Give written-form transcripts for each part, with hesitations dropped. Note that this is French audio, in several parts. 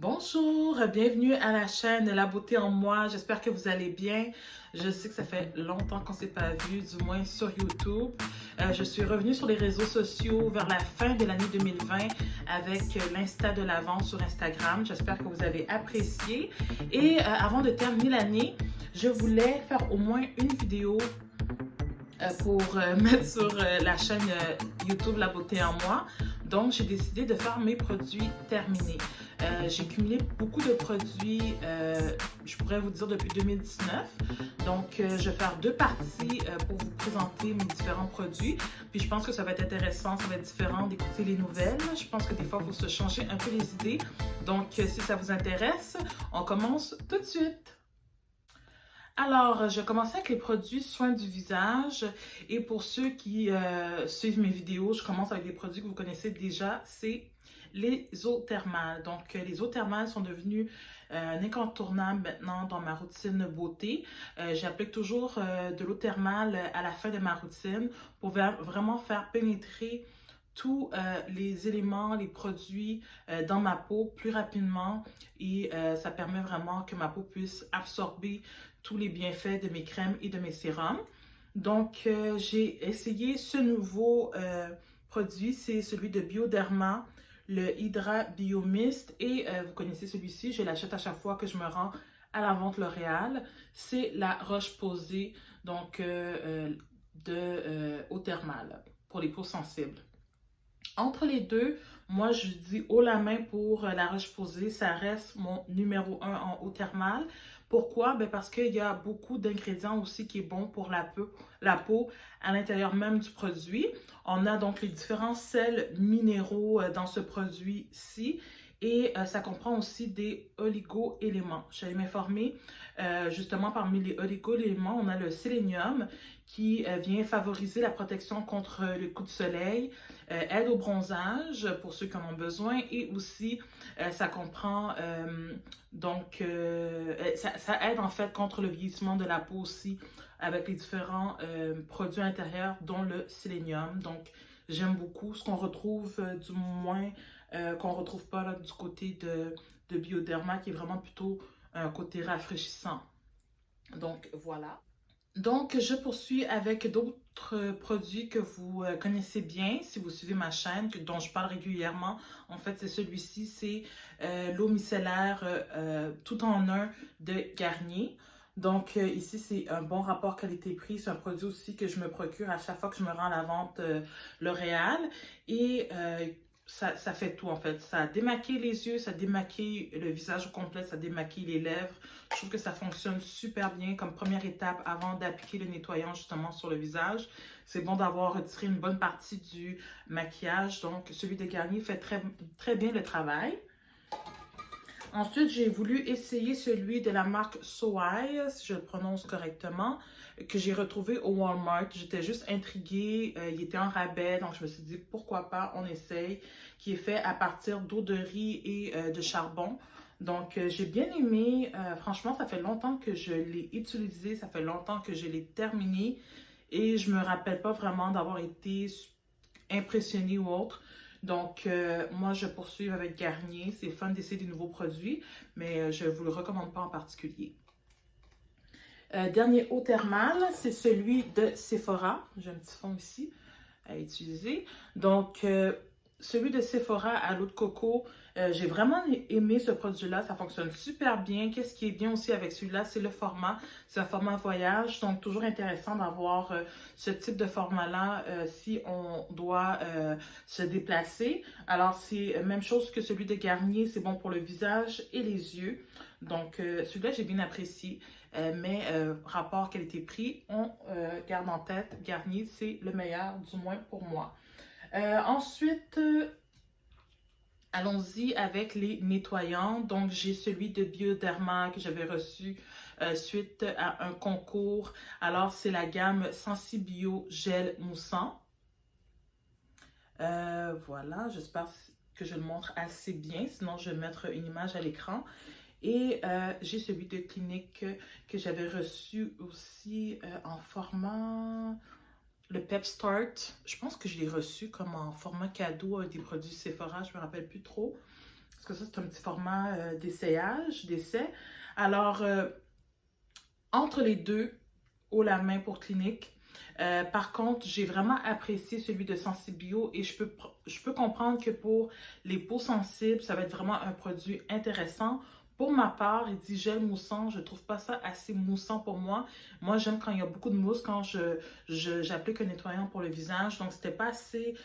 Bonjour, bienvenue à la chaîne La Beauté en Moi. J'espère que vous allez bien. Je sais que ça fait longtemps qu'on ne s'est pas vu, du moins sur YouTube. Je suis revenue sur les réseaux sociaux vers la fin de l'année 2020 avec l'Insta de l'Avent sur Instagram. J'espère que vous avez apprécié. Et avant de terminer l'année, je voulais faire au moins une vidéo pour mettre sur la chaîne YouTube La Beauté en Moi. Donc, j'ai décidé de faire mes produits terminés. J'ai cumulé beaucoup de produits, je pourrais vous dire depuis 2019. Donc, je vais faire deux parties pour vous présenter mes différents produits. Puis, je pense que ça va être intéressant, ça va être différent d'écouter les nouvelles. Je pense que des fois, il faut se changer un peu les idées. Donc, si ça vous intéresse, on commence tout de suite. Alors, je commence avec les produits soins du visage. Et pour ceux qui suivent mes vidéos, je commence avec des produits que vous connaissez déjà. C'est les eaux thermales. Donc, les eaux thermales sont devenues un incontournable maintenant dans ma routine beauté. J'applique toujours de l'eau thermale à la fin de ma routine pour vraiment faire pénétrer tous les éléments, les produits dans ma peau plus rapidement et ça permet vraiment que ma peau puisse absorber tous les bienfaits de mes crèmes et de mes sérums. Donc, j'ai essayé ce nouveau produit, c'est celui de Bioderma, le Hydra Bio Mist et vous connaissez celui-ci, je l'achète à chaque fois que je me rends à la vente L'Oréal. C'est la Roche-Posay, donc de eau thermale pour les peaux sensibles. Entre les deux, moi je dis haut la main pour la Roche-Posay, ça reste mon numéro 1 en eau thermale. Pourquoi? Ben parce qu'il y a beaucoup d'ingrédients aussi qui est bon pour la peau à l'intérieur même du produit. On a donc les différents sels minéraux dans ce produit-ci et ça comprend aussi des oligo-éléments. J'allais m'informer justement parmi les oligo-éléments, on a le sélénium qui vient favoriser la protection contre le coup de soleil, aide au bronzage pour ceux qui en ont besoin et aussi ça comprend ça aide en fait contre le vieillissement de la peau aussi avec les différents produits intérieurs dont le sélénium. Donc j'aime beaucoup ce qu'on retrouve du moins qu'on retrouve pas là, du côté de Bioderma qui est vraiment plutôt un côté rafraîchissant. Donc voilà. Donc, je poursuis avec d'autres produits que vous connaissez bien si vous suivez ma chaîne, dont je parle régulièrement. En fait, c'est celui-ci, c'est l'eau micellaire tout en un de Garnier. Donc, ici, c'est un bon rapport qualité-prix. C'est un produit aussi que je me procure à chaque fois que je me rends à la vente L'Oréal. Et ça fait tout en fait. Ça démaquille les yeux, ça démaquille le visage au complet, ça démaquille les lèvres. Je trouve que ça fonctionne super bien comme première étape avant d'appliquer le nettoyant justement sur le visage. C'est bon d'avoir retiré une bonne partie du maquillage. Donc celui de Garnier fait très bien le travail. Ensuite, j'ai voulu essayer celui de la marque Soai, si je le prononce correctement, que j'ai retrouvé au Walmart. J'étais juste intriguée, il était en rabais, donc je me suis dit pourquoi pas, on essaye, qui est fait à partir d'eau de riz et de charbon. Donc, j'ai bien aimé. Franchement, ça fait longtemps que je l'ai utilisé, ça fait longtemps que je l'ai terminé et je me rappelle pas vraiment d'avoir été impressionnée ou autre. Donc, moi, je poursuis avec Garnier. C'est fun d'essayer des nouveaux produits, mais je ne vous le recommande pas en particulier. Dernier eau thermale, c'est celui de Sephora. J'ai un petit fond ici à utiliser. Donc, celui de Sephora à l'eau de coco, j'ai vraiment aimé ce produit-là. Ça fonctionne super bien. Qu'est-ce qui est bien aussi avec celui-là, c'est le format. C'est un format voyage, donc toujours intéressant d'avoir ce type de format-là si on doit se déplacer. Alors, c'est la même chose que celui de Garnier. C'est bon pour le visage et les yeux. Donc, celui-là, j'ai bien apprécié. Mais rapport qualité-prix, on garde en tête, Garnier, c'est le meilleur, du moins pour moi. Ensuite, allons-y avec les nettoyants. Donc, j'ai celui de Bioderma que j'avais reçu suite à un concours. Alors, c'est la gamme Sensibio Gel Moussant. Voilà, j'espère que je le montre assez bien. Sinon, je vais mettre une image à l'écran. Et j'ai celui de Clinique que j'avais reçu aussi en format le Pep Start. Je pense que je l'ai reçu comme en format cadeau des produits Sephora, je ne me rappelle plus trop. parce que ça, c'est un petit format d'essai. Alors, entre les deux, haut la main pour Clinique. Par contre, j'ai vraiment apprécié celui de Sensibio et je peux comprendre que pour les peaux sensibles, ça va être vraiment un produit intéressant. Pour ma part, il dit gel moussant. Je trouve pas ça assez moussant pour moi. Moi, j'aime quand il y a beaucoup de mousse quand j'applique un nettoyant pour le visage. Donc, c'était pas assez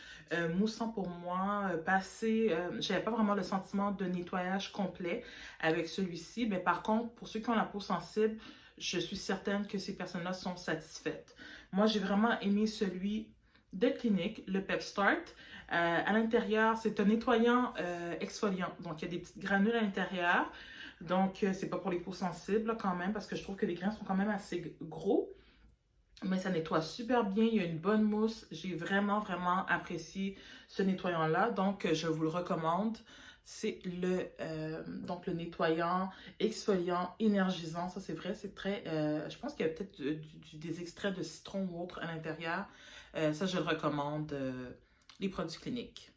moussant pour moi. Pas assez, j'avais pas vraiment le sentiment de nettoyage complet avec celui-ci. Mais par contre, pour ceux qui ont la peau sensible, je suis certaine que ces personnes-là sont satisfaites. Moi, j'ai vraiment aimé celui de Clinique, le Pep Start. À l'intérieur, c'est un nettoyant exfoliant. Donc, il y a des petites granules à l'intérieur. Donc, c'est pas pour les peaux sensibles là, quand même, parce que je trouve que les grains sont quand même assez gros. Mais ça nettoie super bien, il y a une bonne mousse. J'ai vraiment, vraiment apprécié ce nettoyant-là. Donc, je vous le recommande. C'est donc le nettoyant exfoliant énergisant. Ça, c'est vrai, c'est très... je pense qu'il y a peut-être des extraits de citron ou autre à l'intérieur. Ça, je le recommande, les produits Clinique.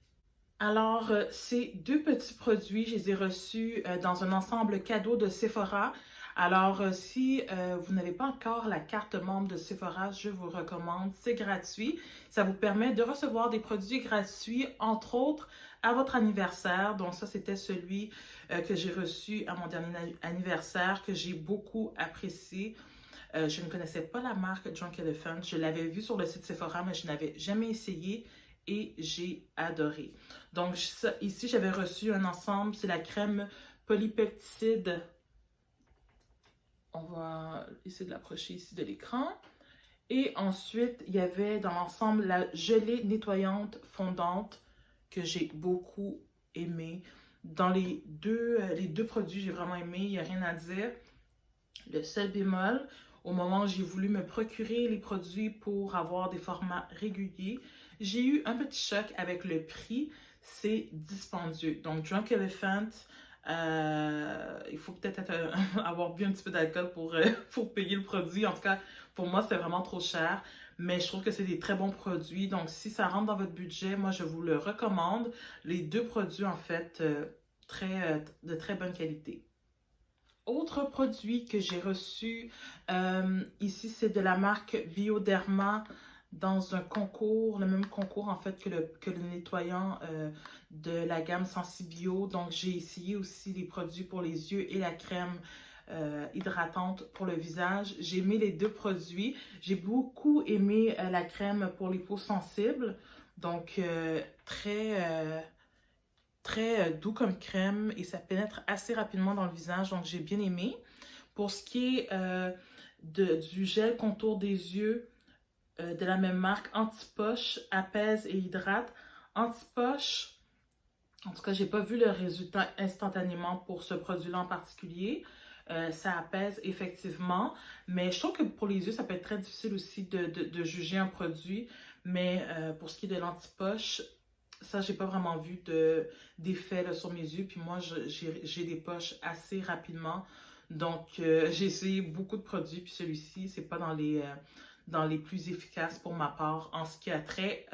Alors, ces deux petits produits, je les ai reçus dans un ensemble cadeau de Sephora. Alors, si vous n'avez pas encore la carte membre de Sephora, je vous recommande. C'est gratuit. Ça vous permet de recevoir des produits gratuits, entre autres, à votre anniversaire. Donc, ça, c'était celui que j'ai reçu à mon dernier anniversaire, que j'ai beaucoup apprécié. Je ne connaissais pas la marque Drunk Elephant. Je l'avais vu sur le site Sephora, mais je n'avais jamais essayé. Et j'ai adoré. Donc, ici, j'avais reçu un ensemble. C'est la crème polypeptide. On va essayer de l'approcher ici de l'écran. Et ensuite, il y avait dans l'ensemble la gelée nettoyante fondante que j'ai beaucoup aimé. Dans les deux produits, j'ai vraiment aimé. Il n'y a rien à dire. Le seul bémol, au moment où j'ai voulu me procurer les produits pour avoir des formats réguliers, j'ai eu un petit choc avec le prix. C'est dispendieux. Donc, Drunk Elephant, il faut peut-être avoir bu un petit peu d'alcool pour payer le produit. En tout cas, pour moi, c'est vraiment trop cher. Mais je trouve que c'est des très bons produits. Donc, si ça rentre dans votre budget, moi, je vous le recommande. Les deux produits, en fait, de très bonne qualité. Autre produit que j'ai reçu, ici, c'est de la marque Bioderma dans un concours, le même concours en fait que le nettoyant de la gamme Sensibio. Donc, j'ai essayé aussi les produits pour les yeux et la crème hydratante pour le visage. J'ai aimé les deux produits. J'ai beaucoup aimé la crème pour les peaux sensibles. Donc, très doux comme crème et ça pénètre assez rapidement dans le visage. Donc, j'ai bien aimé. Pour ce qui est du gel contour des yeux, de la même marque, Anti-Poche, apaise et hydrate. Anti-Poche, en tout cas, j'ai pas vu le résultat instantanément pour ce produit-là en particulier. Ça apaise effectivement, mais je trouve que pour les yeux, ça peut être très difficile aussi de juger un produit. Mais pour ce qui est de l'anti-poche, ça, j'ai pas vraiment vu d'effet sur mes yeux. Puis moi, j'ai des poches assez rapidement. Donc, j'ai essayé beaucoup de produits. Puis celui-ci, c'est pas dans les plus efficaces pour ma part en ce qui a trait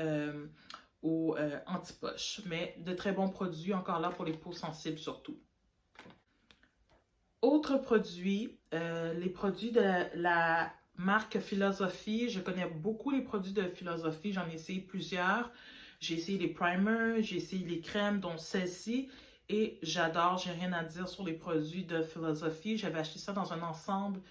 aux anti-poches. Mais de très bons produits, encore là, pour les peaux sensibles surtout. Autre produit, les produits de la marque Philosophy. Je connais beaucoup les produits de Philosophy. J'en ai essayé plusieurs. J'ai essayé les primers, j'ai essayé les crèmes, dont celle-ci. Et j'adore, j'ai rien à dire sur les produits de Philosophy. J'avais acheté ça dans un ensemble,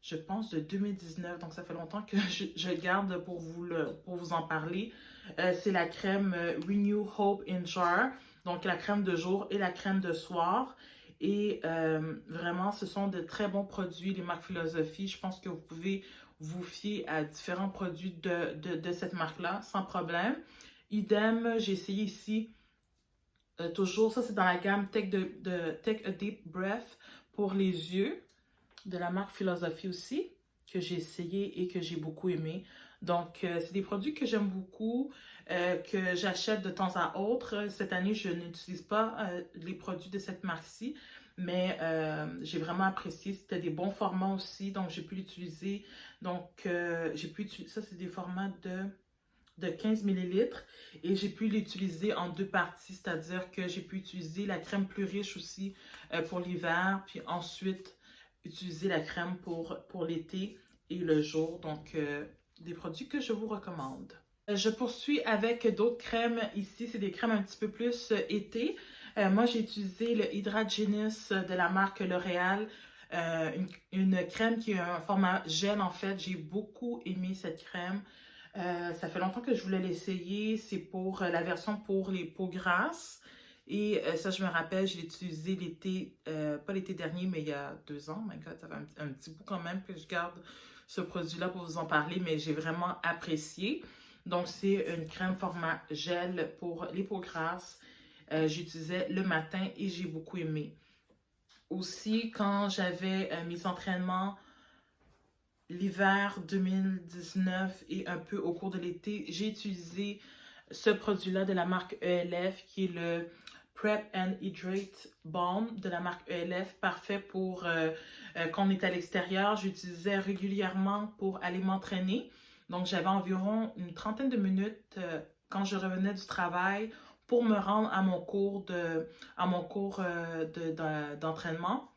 je pense, de 2019. Donc, ça fait longtemps que je garde pour vous en parler. C'est la crème Renew Hope in Jar. Donc, la crème de jour et la crème de soir. Et vraiment, ce sont de très bons produits, les marques Philosophy. Je pense que vous pouvez vous fier à différents produits de cette marque-là, sans problème. Idem, j'ai essayé ici, toujours, ça c'est dans la gamme Take a Deep Breath pour les yeux, de la marque Philosophy aussi, que j'ai essayé et que j'ai beaucoup aimé. Donc, c'est des produits que j'aime beaucoup, que j'achète de temps à autre. Cette année, je n'utilise pas les produits de cette marque-ci, mais j'ai vraiment apprécié. C'était des bons formats aussi, donc j'ai pu l'utiliser. Donc, ça c'est des formats de de 15 millilitres et j'ai pu l'utiliser en deux parties, c'est-à-dire que j'ai pu utiliser la crème plus riche aussi pour l'hiver, puis ensuite utiliser la crème pour l'été et le jour. Donc, des produits que je vous recommande. Je poursuis avec d'autres crèmes ici. C'est des crèmes un petit peu plus été. Moi, j'ai utilisé le Hydra Genius de la marque L'Oréal. Une crème qui a un format gel en fait. J'ai beaucoup aimé cette crème. Ça fait longtemps que je voulais l'essayer. C'est pour la version pour les peaux grasses. Et ça, je me rappelle, je l'ai utilisé l'été, pas l'été dernier, mais il y a 2 ans. My God, ça fait un petit bout quand même que je garde ce produit-là pour vous en parler, mais j'ai vraiment apprécié. Donc, c'est une crème format gel pour les peaux grasses. J'utilisais le matin et j'ai beaucoup aimé. Aussi, quand j'avais mes entraînements l'hiver 2019 et un peu au cours de l'été, j'ai utilisé ce produit-là de la marque ELF qui est le Prep and Hydrate Balm de la marque ELF, parfait pour quand on est à l'extérieur. J'utilisais régulièrement pour aller m'entraîner. Donc, j'avais environ une trentaine de minutes quand je revenais du travail pour me rendre à mon cours d'entraînement.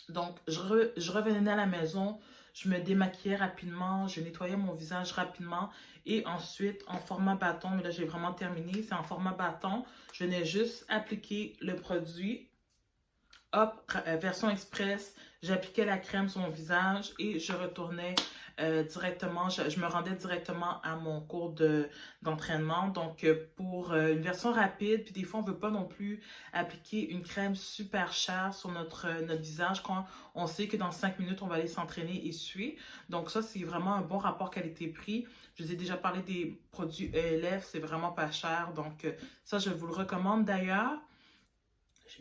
Donc, je revenais à la maison, je me démaquillais rapidement, je nettoyais mon visage rapidement et ensuite, en format bâton, mais là j'ai vraiment terminé, c'est en format bâton, je venais juste appliquer le produit. Hop, version express, j'appliquais la crème sur mon visage et je retournais directement, je me rendais directement à mon cours d'entraînement. Donc, pour une version rapide, puis des fois, on ne veut pas non plus appliquer une crème super chère sur notre visage quand on sait que dans 5 minutes, on va aller s'entraîner et suer. Donc, ça, c'est vraiment un bon rapport qualité-prix. Je vous ai déjà parlé des produits ELF, c'est vraiment pas cher. Donc, ça, je vous le recommande d'ailleurs.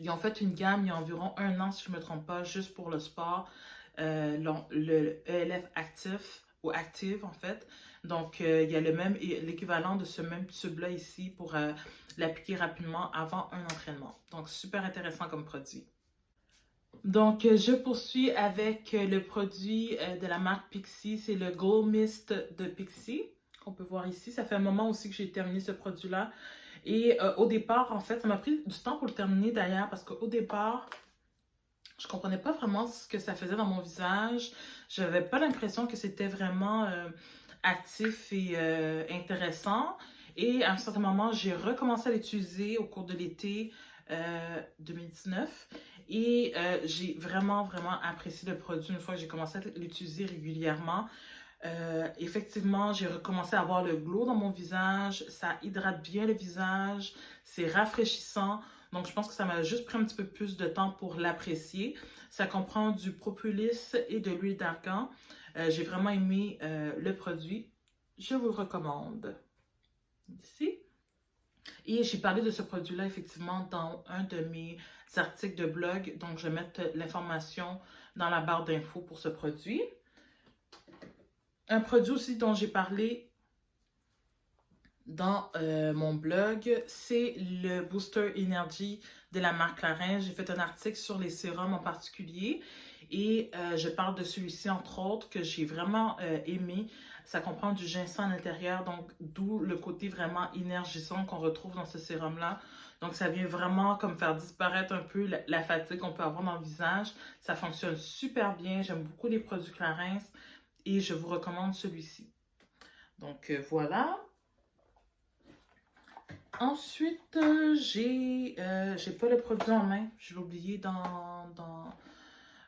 Ils ont fait une gamme il y a environ 1 an, si je ne me trompe pas, juste pour le sport, le ELF Active, ou Active en fait. Donc, il y a l'équivalent de ce même tube-là ici pour l'appliquer rapidement avant un entraînement. Donc, super intéressant comme produit. Donc, je poursuis avec le produit de la marque Pixi. C'est le Glow Mist de Pixi, qu'on peut voir ici. Ça fait un moment aussi que j'ai terminé ce produit-là. Et au départ, en fait, ça m'a pris du temps pour le terminer d'ailleurs, parce qu'au départ, je comprenais pas vraiment ce que ça faisait dans mon visage. Je n'avais pas l'impression que c'était vraiment actif et intéressant. Et à un certain moment, j'ai recommencé à l'utiliser au cours de l'été 2019. Et j'ai vraiment apprécié le produit une fois que j'ai commencé à l'utiliser régulièrement. Effectivement, j'ai recommencé à avoir le glow dans mon visage. Ça hydrate bien le visage. C'est rafraîchissant. Donc, je pense que ça m'a juste pris un petit peu plus de temps pour l'apprécier. Ça comprend du propolis et de l'huile d'argan. J'ai vraiment aimé le produit. Je vous le recommande. Ici. Et j'ai parlé de ce produit-là, effectivement, dans un de mes articles de blog. Donc, je vais mettre l'information dans la barre d'infos pour ce produit. Un produit aussi dont j'ai parlé dans mon blog, c'est le Booster Energy de la marque Clarins. J'ai fait un article sur les sérums en particulier et je parle de celui-ci entre autres que j'ai vraiment aimé. Ça comprend du ginseng à l'intérieur, donc d'où le côté vraiment énergisant qu'on retrouve dans ce sérum-là. Donc ça vient vraiment comme faire disparaître un peu la fatigue qu'on peut avoir dans le visage. Ça fonctionne super bien, j'aime beaucoup les produits Clarins et je vous recommande celui-ci. Donc voilà. Ensuite, j'ai pas le produit en main. Je l'ai oublié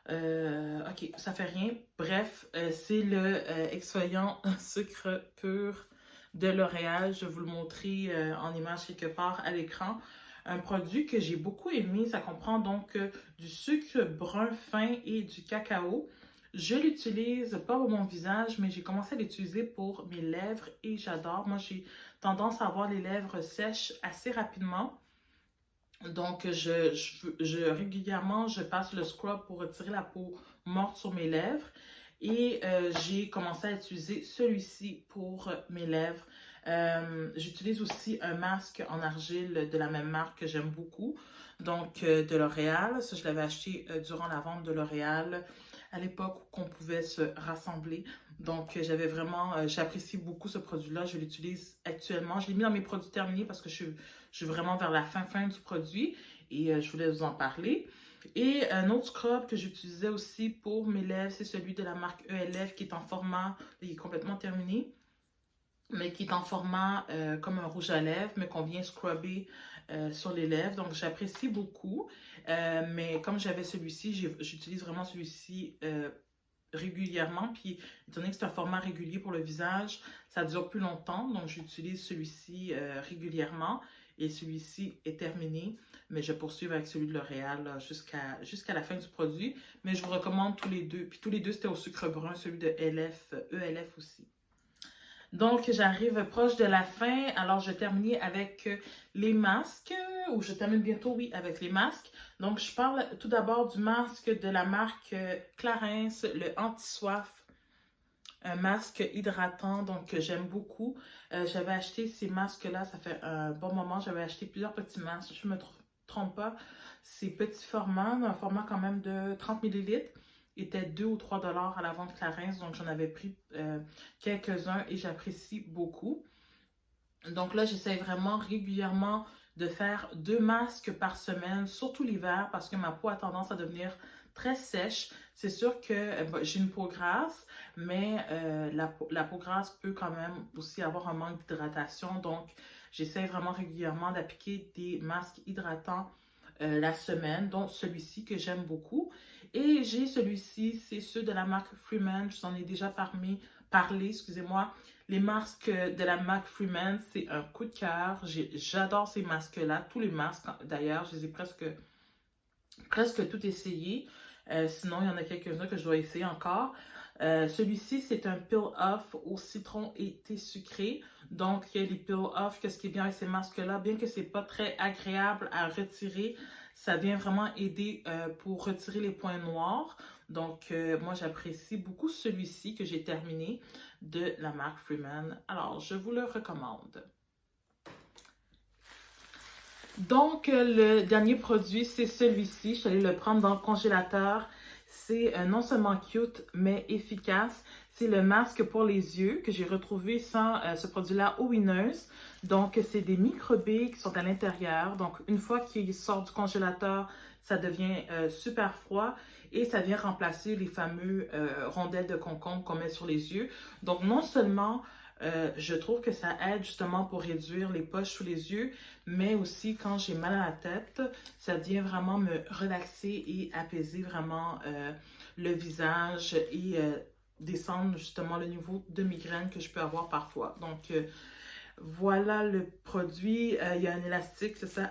ok, ça fait rien. Bref, c'est le exfoliant sucre pur de L'Oréal. Je vais vous le montrer en image quelque part à l'écran. Un produit que j'ai beaucoup aimé. Ça comprend donc du sucre brun fin et du cacao. Je l'utilise pas pour mon visage, mais j'ai commencé à l'utiliser pour mes lèvres et j'adore. Moi, j'ai tendance à avoir les lèvres sèches assez rapidement. Donc, régulièrement, je passe le scrub pour retirer la peau morte sur mes lèvres. Et j'ai commencé à utiliser celui-ci pour mes lèvres. J'utilise aussi un masque en argile de la même marque que j'aime beaucoup. Donc, de L'Oréal. Ça, je l'avais acheté durant la vente de L'Oréal à l'époque où on pouvait se rassembler. Donc, j'apprécie beaucoup ce produit-là. Je l'utilise actuellement. Je l'ai mis dans mes produits terminés parce que je suis vraiment vers la fin du produit et je voulais vous en parler. Et un autre scrub que j'utilisais aussi pour mes lèvres, c'est celui de la marque ELF qui est en format, il est complètement terminé, mais qui est en format comme un rouge à lèvres, mais qu'on vient scrubber sur les lèvres. Donc, j'apprécie beaucoup. Mais comme j'avais celui-ci, j'utilise vraiment celui-ci régulièrement. Puis, étant donné que c'est un format régulier pour le visage, ça dure plus longtemps. Donc, j'utilise celui-ci régulièrement. Et celui-ci est terminé. Mais je poursuis avec celui de L'Oréal jusqu'à la fin du produit. Mais je vous recommande tous les deux. Puis, tous les deux, c'était au sucre brun, celui de ELF aussi. Donc, j'arrive proche de la fin. Alors, je termine avec les masques, ou je termine bientôt, oui, avec les masques. Donc, je parle tout d'abord du masque de la marque Clarins, le Anti-Soif. Un masque hydratant, donc que j'aime beaucoup. J'avais acheté ces masques-là, ça fait un bon moment. J'avais acheté plusieurs petits masques, je ne me trompe pas. Ces petits formats, un format quand même de 30 ml. Était 2 ou 3 $ à la vente Clarins, donc j'en avais pris quelques-uns et j'apprécie beaucoup. Donc là, j'essaie vraiment régulièrement de faire 2 masques par semaine, surtout l'hiver, parce que ma peau a tendance à devenir très sèche. C'est sûr que j'ai une peau grasse, mais la peau grasse peut quand même aussi avoir un manque d'hydratation. Donc, j'essaie vraiment régulièrement d'appliquer des masques hydratants la semaine, dont celui-ci que j'aime beaucoup. Et j'ai celui-ci, c'est ceux de la marque Freeman. Je vous en ai déjà parlé, excusez-moi. Les masques de la marque Freeman, c'est un coup de cœur. J'adore ces masques-là. Tous les masques, d'ailleurs, je les ai presque tout essayés. Sinon, il y en a quelques-uns que je dois essayer encore. Celui-ci, c'est un peel-off au citron et thé sucré. Donc, il y a les peel-off. Qu'est-ce qui est bien avec ces masques-là? Bien que ce n'est pas très agréable à retirer, ça vient vraiment aider pour retirer les points noirs. Donc, moi, j'apprécie beaucoup celui-ci que j'ai terminé de la marque Freeman. Alors, je vous le recommande. Donc, le dernier produit, c'est celui-ci. Je suis allée le prendre dans le congélateur. C'est non seulement cute, mais efficace. C'est le masque pour les yeux que j'ai retrouvé sans ce produit-là au Winners. Donc, c'est des microbés qui sont à l'intérieur. Donc, une fois qu'il sort du congélateur, ça devient super froid et ça vient remplacer les fameux rondelles de concombre qu'on met sur les yeux. Donc, non seulement je trouve que ça aide justement pour réduire les poches sous les yeux, mais aussi quand j'ai mal à la tête, ça vient vraiment me relaxer et apaiser vraiment le visage et descendre justement le niveau de migraine que je peux avoir parfois. Donc, voilà le produit. Il y a un élastique, c'est ça,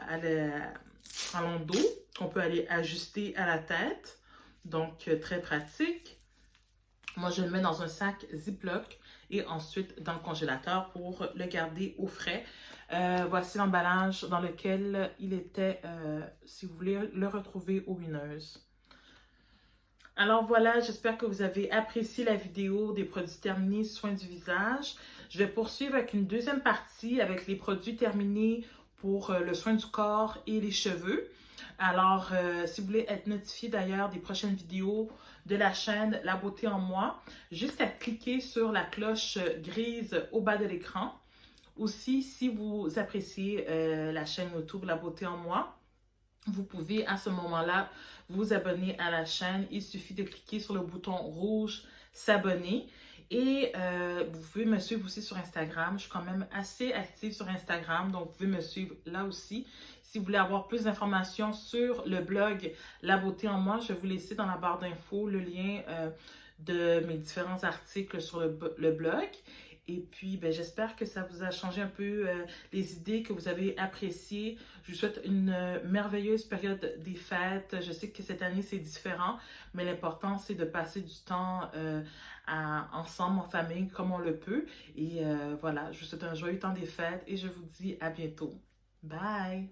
à l'endos qu'on peut aller ajuster à la tête. Donc, très pratique. Moi, je le mets dans un sac Ziploc et ensuite dans le congélateur pour le garder au frais. Voici l'emballage dans lequel il était, si vous voulez le retrouver au Winners. Alors voilà, j'espère que vous avez apprécié la vidéo des produits terminés soins du visage. Je vais poursuivre avec une deuxième partie avec les produits terminés pour le soin du corps et les cheveux. Alors, si vous voulez être notifié d'ailleurs des prochaines vidéos de la chaîne La Beauté en Moi, juste à cliquer sur la cloche grise au bas de l'écran. Aussi, si vous appréciez la chaîne YouTube La Beauté en Moi, vous pouvez à ce moment-là vous abonner à la chaîne. Il suffit de cliquer sur le bouton rouge s'abonner. Et vous pouvez me suivre aussi sur Instagram. Je suis quand même assez active sur Instagram, donc vous pouvez me suivre là aussi. Si vous voulez avoir plus d'informations sur le blog La Beauté en Moi, je vais vous laisser dans la barre d'infos le lien de mes différents articles sur le blog. Et puis, ben, j'espère que ça vous a changé un peu les idées, que vous avez appréciées. Je vous souhaite une merveilleuse période des fêtes. Je sais que cette année, c'est différent, mais l'important, c'est de passer du temps ensemble, en famille, comme on le peut. Et voilà, je vous souhaite un joyeux temps des fêtes et je vous dis à bientôt. Bye!